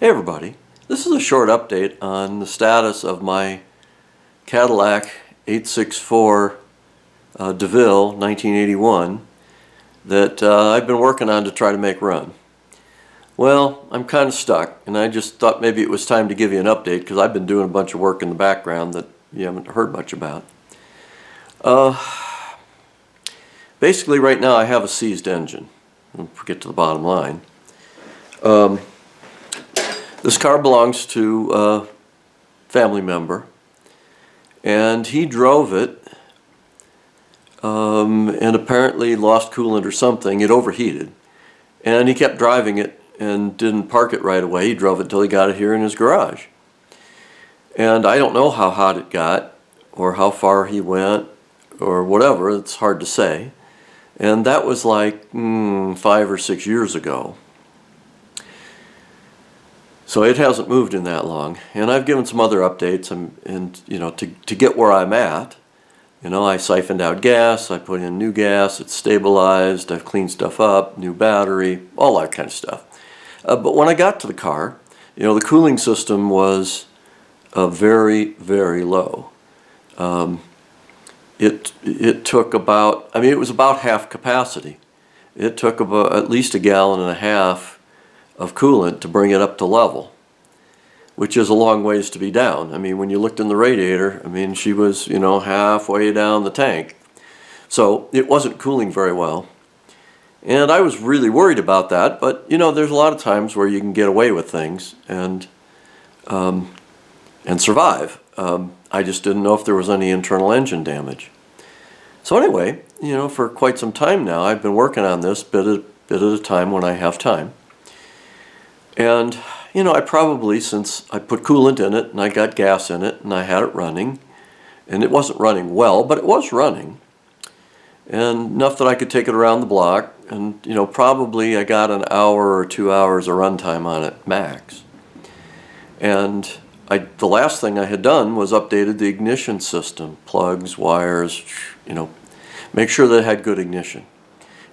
Hey everybody, this is a short update on the status of my Cadillac 864 DeVille 1981 that I've been working on to try to make run. Well, I'm kind of stuck, and I just thought maybe it was time to give you an update because I've been doing a bunch of work in the background that you haven't heard much about. Basically right now I have a seized engine. We'll get to the bottom line. This car belongs to a family member, and he drove it and apparently lost coolant or something. It overheated, and he kept driving it and didn't park it right away. He drove it until he got it here in his garage. And I don't know how hot it got or how far he went or whatever. It's hard to say. And that was like 5 or 6 years ago. So it hasn't moved in that long, and I've given some other updates, and you know, to get where I'm at, you know, I siphoned out gas, I put in new gas, it's stabilized, I've cleaned stuff up, new battery, all that kind of stuff. But when I got to the car, you know, the cooling system was very, very low. It took about, I mean, it was about half capacity. It took about at least 1.5 gallons of coolant to bring it up to level, which is a long ways to be down. I mean, when you looked in the radiator, I mean, she was, you know, halfway down the tank. So it wasn't cooling very well. And I was really worried about that, but you know, there's a lot of times where you can get away with things and survive. I just didn't know if there was any internal engine damage. So anyway, you know, for quite some time now, I've been working on this bit at a time when I have time. And, you know, I probably, since I put coolant in it and I got gas in it and I had it running, and it wasn't running well, but it was running, and enough that I could take it around the block, and, you know, probably I got 1 hour or 2 hours of runtime on it, max. And the last thing I had done was updated the ignition system, plugs, wires, you know, make sure that it had good ignition.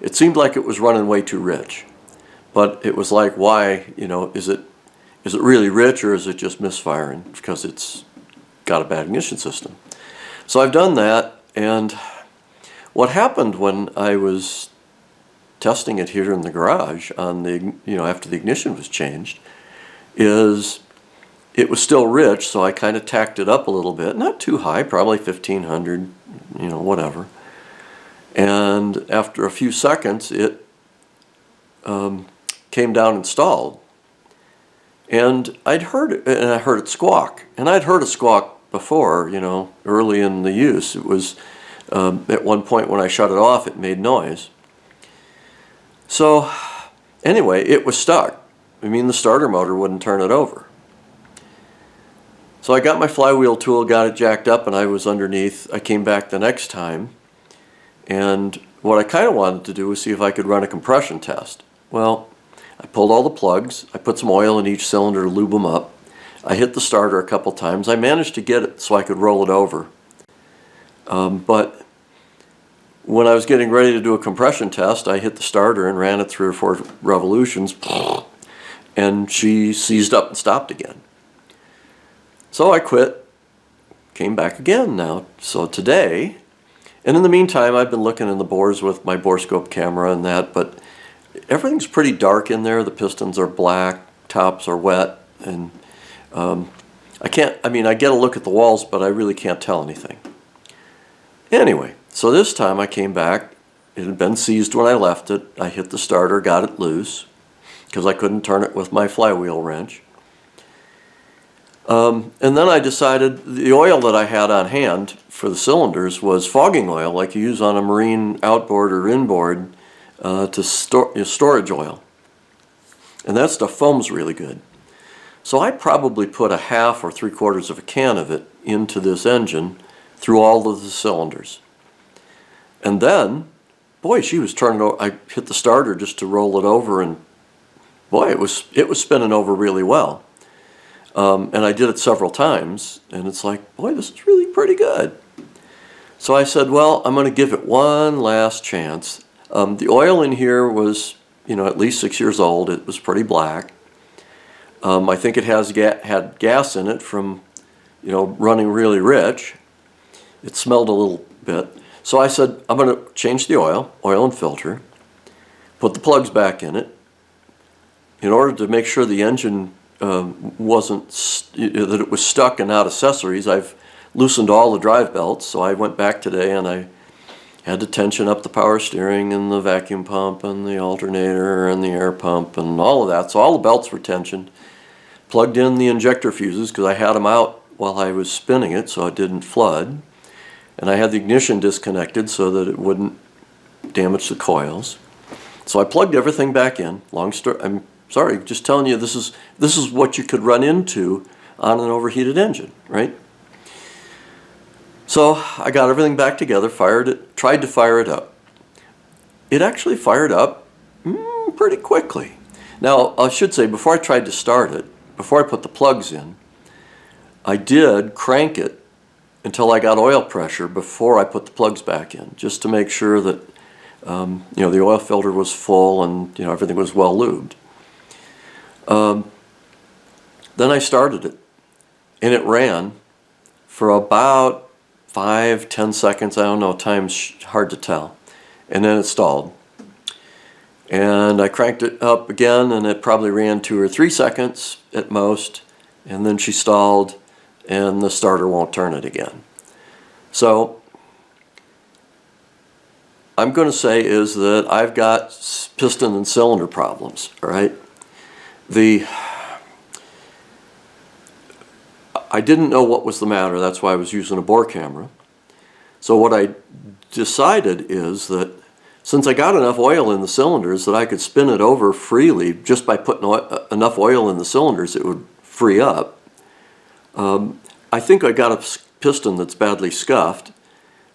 It seemed like it was running way too rich. But it was like, why, you know, is it really rich or is it just misfiring because it's got a bad ignition system? So I've done that, and what happened when I was testing it here in the garage on the, you know, after the ignition was changed, is it was still rich, so I kind of tacked it up a little bit, not too high, probably 1500, you know, whatever. And after a few seconds, it came down and stalled, and I'd heard it, and I heard it squawk, and I'd heard a squawk before, you know, early in the use. It was at one point when I shut it off, it made noise. So anyway, it was stuck. I mean, the starter motor wouldn't turn it over. So I got my flywheel tool, got it jacked up, and I was underneath. I came back the next time, and what I kind of wanted to do was see if I could run a compression test. Well, I pulled all the plugs, I put some oil in each cylinder to lube them up. I hit the starter a couple times. I managed to get it so I could roll it over. But when I was getting ready to do a compression test, I hit the starter and ran it 3 or 4 revolutions, and she seized up and stopped again. So I quit, came back again now. So today, and in the meantime, I've been looking in the bores with my borescope camera and that, but everything's pretty dark in there. The pistons are black, tops are wet, and I get a look at the walls, but I really can't tell anything. Anyway, so this time I came back. It had been seized when I left it. I hit the starter, got it loose, because I couldn't turn it with my flywheel wrench. And then I decided the oil that I had on hand for the cylinders was fogging oil, like you use on a marine outboard or inboard, to store storage oil, and that stuff foams really good. So I probably put 1/2 or 3/4 of a can of it into this engine through all of the cylinders, and then, boy, she was turning over. I hit the starter just to roll it over, and boy, it was spinning over really well. And I did it several times, and it's like, boy, this is really pretty good. So I said, well, I'm going to give it one last chance. The oil in here was, you know, at least 6 years old. It was pretty black. I think it had gas in it from, running really rich. It smelled a little bit. So I said, I'm going to change the oil and filter, put the plugs back in it. In order to make sure the engine that it was stuck and not accessories, I've loosened all the drive belts. So I went back today and I had to tension up the power steering and the vacuum pump and the alternator and the air pump and all of that. So all the belts were tensioned. Plugged in the injector fuses because I had them out while I was spinning it so it didn't flood. And I had the ignition disconnected so that it wouldn't damage the coils. So I plugged everything back in. Long story, I'm sorry, just telling you this is what you could run into on an overheated engine, right? So I got everything back together, tried to fire it up. It actually fired up pretty quickly. Now, I should say, before I tried to start it, before I put the plugs in, I did crank it until I got oil pressure before I put the plugs back in, just to make sure that the oil filter was full and everything was well lubed. Then I started it, and it ran for about 5-10 seconds. I don't know, time's hard to tell. And then it stalled. And I cranked it up again, and it probably ran 2 or 3 seconds at most. And then she stalled, and the starter won't turn it again. So I'm going to say is that I've got piston and cylinder problems, all right? I didn't know what was the matter. That's why I was using a bore camera. So what I decided is that since I got enough oil in the cylinders that I could spin it over freely just by putting enough oil in the cylinders, it would free up. I think I got a piston that's badly scuffed.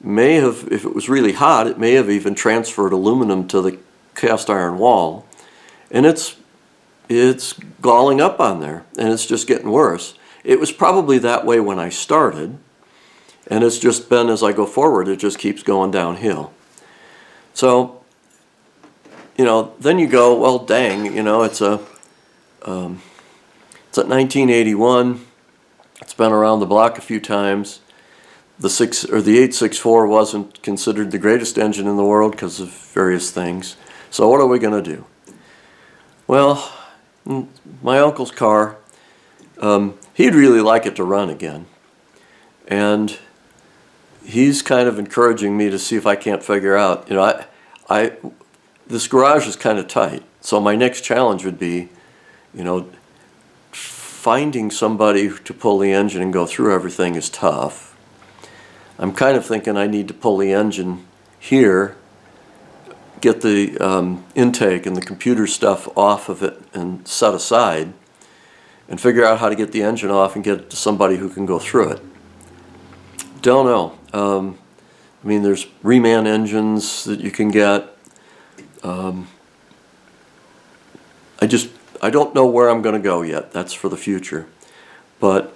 May have, if it was really hot, it may have even transferred aluminum to the cast iron wall. And it's galling up on there, and it's just getting worse. It was probably that way when I started, and it's just been, as I go forward, it just keeps going downhill. So, then you go, well, dang, it's a 1981. It's been around the block a few times. The 864 wasn't considered the greatest engine in the world because of various things. So what are we going to do? Well, my uncle's car, he'd really like it to run again. And he's kind of encouraging me to see if I can't figure out, this garage is kind of tight. So my next challenge would be, finding somebody to pull the engine and go through everything is tough. I'm kind of thinking I need to pull the engine here, get the intake and the computer stuff off of it and set aside, and figure out how to get the engine off and get it to somebody who can go through it. Don't know. There's reman engines that you can get. I don't know where I'm going to go yet. That's for the future. But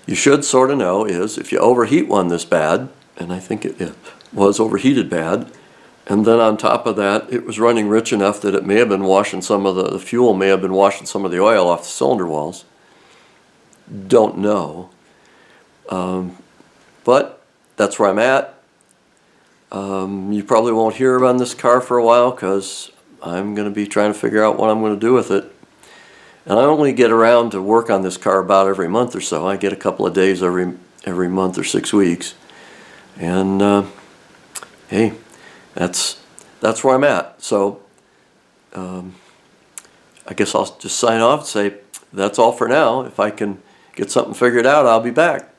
you should sort of know is if you overheat one this bad, and I think it was overheated bad, and then on top of that, it was running rich enough that it may have been washing some of the fuel may have been washing some of the oil off the cylinder walls. Don't know. But that's where I'm at. You probably won't hear on this car for a while because I'm going to be trying to figure out what I'm going to do with it. And I only get around to work on this car about every month or so. I get a couple of days every month or 6 weeks. And hey, that's where I'm at. So I guess I'll just sign off and say that's all for now. If I can get something figured out, I'll be back.